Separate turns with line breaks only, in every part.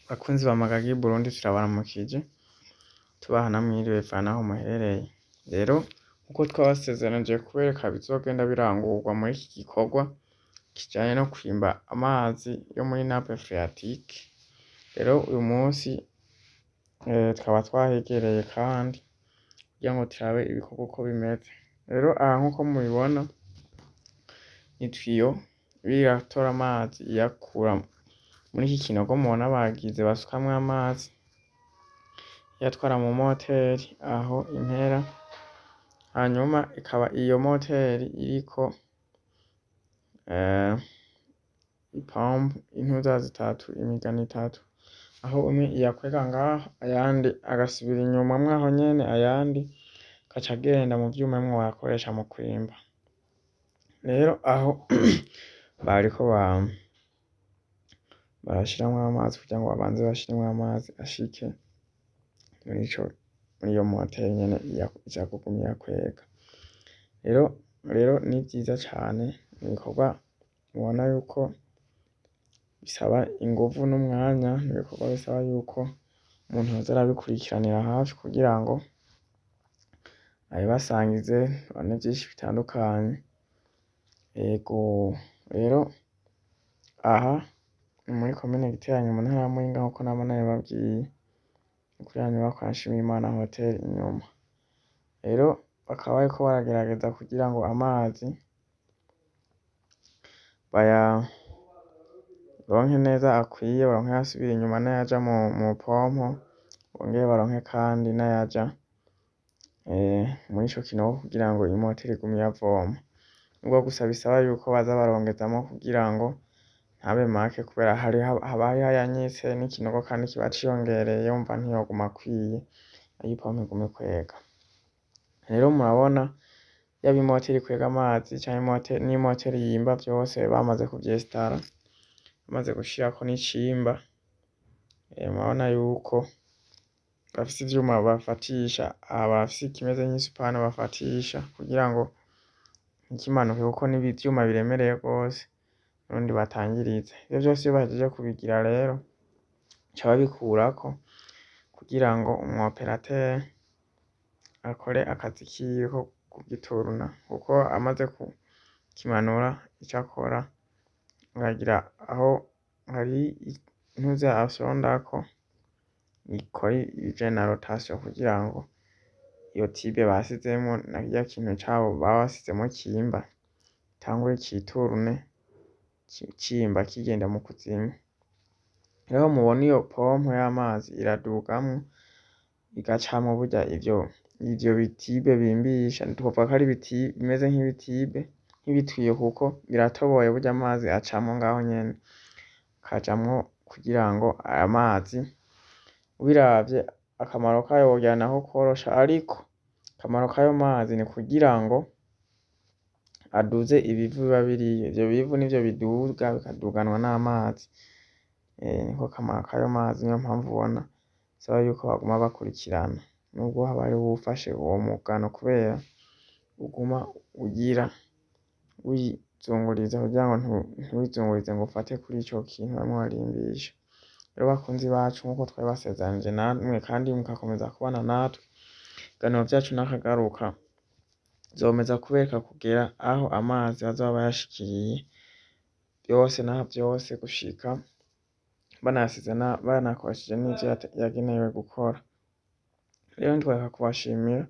Bakunzi ba Magaga y'Uburundi turabaramukije tubaha namwiriwe bivana aho muherereye. Rero nkuko twabasezeranije kubereka bizogenda birangurwa muri iki gikorwa kijanye no kwimba amazi yo muri nappe phréatique. Rero uyu munsi tukaba twahegereye kandi kugira ngo turabe ibikorwa uko bimeze. Rero aha nkuko mubibona itwiyo riratora amazi iyakura muri iki kinogo mubona bagize basukamwo amazi iyatwara mu moteri aho impera, hanyuma ikaba iyo moteri iriko ipompo intuza zitatu imigano itatu, aho umwe iyakwega ngaho ayandi agasubira inyuma mwaho nyene ayandi agaca agenda mu vyuma bimwe bakoresha mu kwimba. Rero aho bariko barashiramwo amazi kugira ngo babanze bashiremwo amazi ashike muri iyo moteri nyene iza kuguma iyakwega. Rero ni vyiza cane, ni ibikorwa ubona yuko bisaba inguvu n'umwanya, ni ibikorwa bisaba yuko umuntu yoza arabikurikiranira hafi kugira ngo abibasangize tubone vyinshi bitandukanye. Ego rero aha ni muri komine Giteranyi mu ntara ya Muyinga nkuko nama nabibabwiye, kuri ya nyubakwa ya Nshimirimana Hotel inyuma. Rero bakaba bariko baragerageza kugira ngo amazi bayaronke neza akwiye, baronke ayasubira inyuma n'ayaja mu pompo, bongere baronke kandi n'ayaja muri ico kinogo kugira ngo imoteri igume iyavoma. Nubwo gusa bisaba yuko baza barongezamwo kugira ngo ntabe make kubera haba hariho ayanyitse n'ikinogo kandi kiba ciyongereye wumva ntiyoguma akwiye iyo ipompo iguma ikwega. Rero murabona yaba imoteri ikwega amazi canke n'imoteri yimba vyose bamaze kuvyesitara, bamaze gushirako n'icimba. Murabona yuko bafise ivyuma bafatisha, aha barafise ikimeze nk'isupana bafatisha kugira ngo ntikimanuke kuko n'ivyuma biremereye gose n'urundi batangiriza. Ivyo vyose iyo bahejeje kubigira rero baca babikurako kugira ngo umu operateur akore akazi kiwe ko kugituruna, kuko amaze kukimanura ico akora aragira aho hari intuze afyondako ikora ibijanye na rotation kugira ngo iyo tibe basizemwo na kirya kintu cabo baba basizemwo cimba gitangure citurune cimba kigenda mu kuzimu. Rero mubona iyo pompo y'amazi iradugamwo igacamwo burya ivyo bitibe bimbisha, twovuga ko ari bimeze nk'ibitibe nk'ibitwiyo kuko biratoboye burya amazi acamwo ngaho nyene, akajamwo kugira ngo aya mazi ubiravye akamaro kayo wogira nako kworosha, ariko akamaro kayo mazi ni kugira ngo aduze ibivu biba biriyo. Ivyo bivu nivyo biduga bikaduganwa n'amazi, niko kamaro kayo mazi. Niyo mpamvu ubona bisaba yuko baguma bakurikirana nubwo haba hariho uwufashe uwo mugano kubera uguma ugira wizunguriza kugira ngo ntiwizungurize ngo ufate kuri ico kintu barimwo barimbisha. Rero bakunzi bacu nkuko twabibasezeranije namwe kandi mugakomeza kubana natwe, ibiganiro vyacu nakagaruka nzomeza kubereka kugera aho amazi bazoba bayashikiriye vyose na vyose gushika banayasize banakoresheje n'ivyo yagenewe gukora. Rero ntitworeka kubashimira,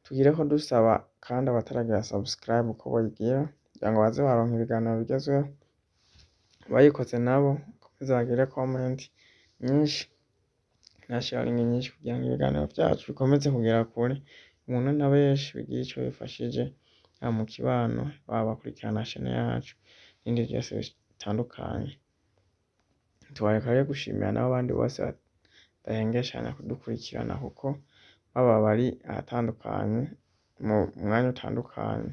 tugireko dusaba kandi abataragira subscribe ko boyigira kugira ngo baze baronka ibiganiro bigezweho, abayikoze nabo bakomeze bagire comment nyinshi na sharing nyinshi kugira ngo ibiganiro vyacu bikomeze kugera kure umuntu na benshi bigire ico bifashije, haba mu kibano, baba bakurikirana chaîne yacu n'ibindi vyose bitandukanye. Tubareka rero gushimira n'abo bandi bose badahengeshanya kudukurikirana kuko baba bari ahatandukanye mu mwanya utandukanye,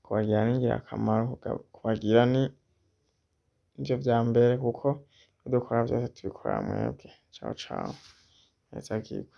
kubagira ni ingirakamaro, kubagira ni ivyo vya mbere kuko ivyo dukora vyose tubikorera mwebwe. Ciao ciao, hezagirwe.